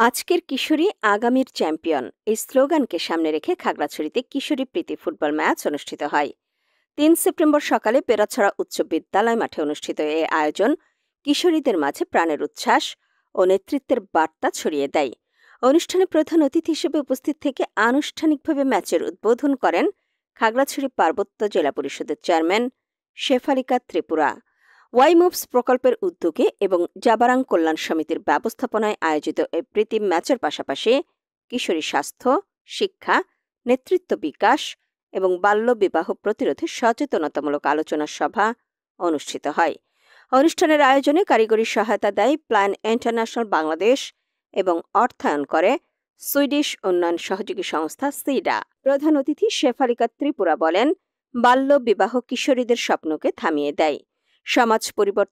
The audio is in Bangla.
আজকের কিশোরী আগামীর চ্যাম্পিয়ন এই স্লোগানকে সামনে রেখে খাগড়াছড়িতে কিশোরী প্রীতি ফুটবল ম্যাচ অনুষ্ঠিত হয়। ৩ সেপ্টেম্বর সকালে পেরাছড়া উচ্চ বিদ্যালয় মাঠে অনুষ্ঠিত এই আয়োজন কিশোরীদের মাঝে প্রাণের উচ্ছ্বাস ও নেতৃত্বের বার্তা ছড়িয়ে দেয়। অনুষ্ঠানে প্রধান অতিথি হিসেবে উপস্থিত থেকে আনুষ্ঠানিকভাবে ম্যাচের উদ্বোধন করেন খাগড়াছড়ি পার্বত্য জেলা পরিষদের চেয়ারম্যান শেফালিকা ত্রিপুরা। ওয়াই মুভস প্রকল্পের উদ্যোগে এবং জাবারাং কল্যাণ সমিতির ব্যবস্থাপনায় আয়োজিত এই প্রীতি ম্যাচের পাশাপাশি কিশোরী স্বাস্থ্য, শিক্ষা, নেতৃত্ব বিকাশ এবং বাল্য বিবাহ প্রতিরোধে সচেতনতামূলক আলোচনা সভা অনুষ্ঠিত হয়। অনুষ্ঠানের আয়োজনে কারিগরি সহায়তা দেয় প্ল্যান ইন্টারন্যাশনাল বাংলাদেশ এবং অর্থায়ন করে সুইডিশ উন্নয়ন সহযোগী সংস্থা সিডা। প্রধান অতিথি শেফালিকা ত্রিপুরা বলেন, বাল্য বিবাহ কিশোরীদের স্বপ্নকে থামিয়ে দেয়, সমাজ পরিবর্তন